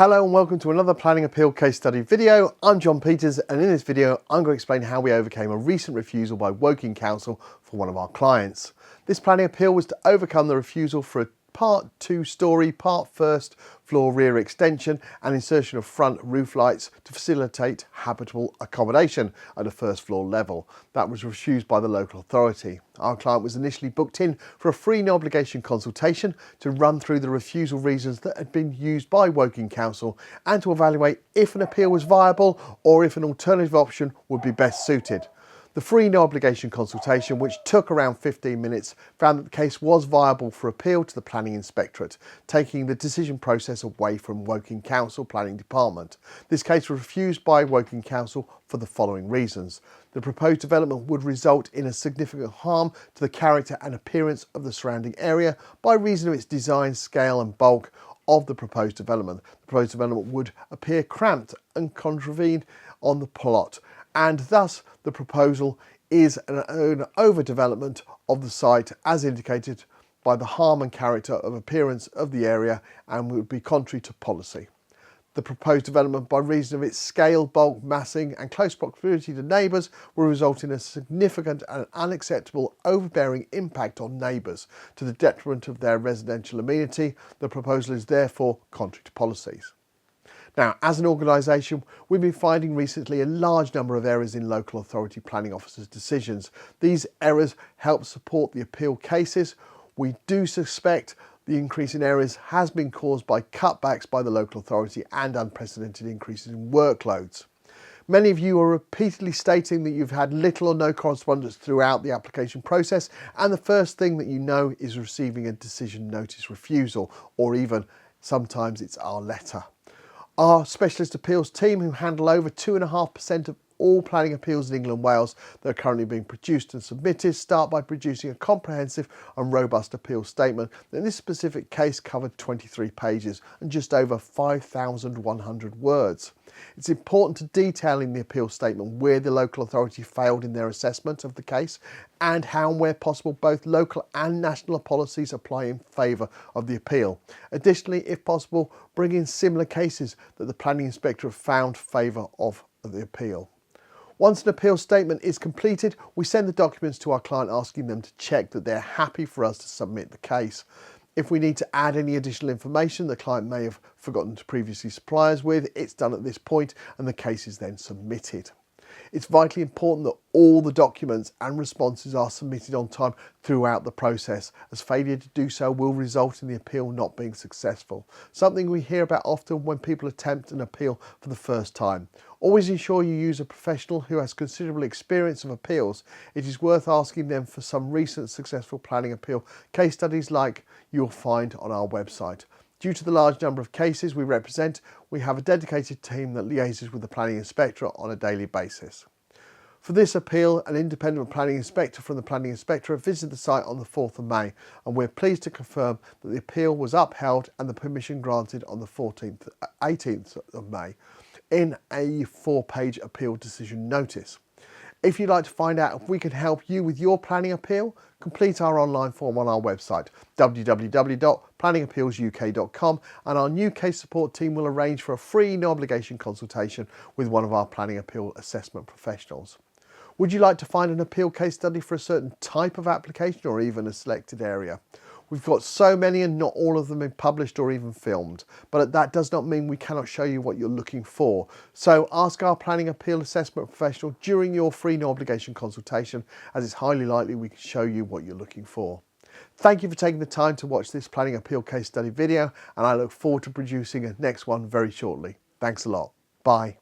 Hello and welcome to another planning appeal case study video. I'm John Peters, and in this video I'm going to explain how we overcame a recent refusal by Woking Council for one of our clients. This planning appeal was to overcome the refusal for a Part 2 Storey, Part 1st floor rear extension and insertion of front roof lights to facilitate habitable accommodation at a first floor level. That was refused by the local authority. Our client was initially booked in for a free no obligation consultation to run through the refusal reasons that had been used by Woking Council and to evaluate if an appeal was viable or if an alternative option would be best suited. The free no obligation consultation, which took around 15 minutes, found that the case was viable for appeal to the Planning Inspectorate, taking the decision process away from Woking Council Planning Department. This case was refused by Woking Council for the following reasons. The proposed development would result in a significant harm to the character and appearance of the surrounding area by reason of its design, scale and bulk of the proposed development. The proposed development would appear cramped and contravene on the plot, and thus the proposal is an overdevelopment of the site as indicated by the harm and character of appearance of the area and would be contrary to policy. The proposed development, by reason of its scale, bulk, massing and close proximity to neighbours, will result in a significant and unacceptable overbearing impact on neighbours to the detriment of their residential amenity. The proposal is therefore contrary to policies. Now, as an organisation, we've been finding recently a large number of errors in local authority planning officers' decisions. These errors help support the appeal cases. We do suspect the increase in errors has been caused by cutbacks by the local authority and unprecedented increases in workloads. Many of you are repeatedly stating that you've had little or no correspondence throughout the application process, and the first thing that you know is receiving a decision notice refusal, or even sometimes it's our letter. Our specialist appeals team, who handle over 2.5% of all planning appeals in England and Wales that are currently being produced and submitted, start by producing a comprehensive and robust appeal statement that in this specific case covered 23 pages and just over 5,100 words. It's important to detail in the appeal statement where the local authority failed in their assessment of the case and how and where possible both local and national policies apply in favour of the appeal. Additionally, if possible, bring in similar cases that the Planning Inspectorate found favour of the appeal. Once an appeal statement is completed, we send the documents to our client asking them to check that they're happy for us to submit the case. If we need to add any additional information the client may have forgotten to previously supply us with, it's done at this point and the case is then submitted. It's vitally important that all the documents and responses are submitted on time throughout the process, as failure to do so will result in the appeal not being successful. Something we hear about often when people attempt an appeal for the first time. Always ensure you use a professional who has considerable experience of appeals. It is worth asking them for some recent successful planning appeal case studies like you'll find on our website. Due to the large number of cases we represent, we have a dedicated team that liaises with the Planning Inspectorate on a daily basis. For this appeal, an independent planning inspector from the Planning Inspectorate visited the site on the 4th of May, and we're pleased to confirm that the appeal was upheld and the permission granted on the 18th of May in a 4-page appeal decision notice. If you'd like to find out if we can help you with your planning appeal, complete our online form on our website, www.planningappealsuk.com, and our new case support team will arrange for a free no obligation consultation with one of our planning appeal assessment professionals. Would you like to find an appeal case study for a certain type of application or even a selected area? We've got so many and not all of them been published or even filmed, but that does not mean we cannot show you what you're looking for. So ask our planning appeal assessment professional during your free no obligation consultation, as it's highly likely we can show you what you're looking for. Thank you for taking the time to watch this planning appeal case study video, and I look forward to producing a next one very shortly. Thanks a lot. Bye.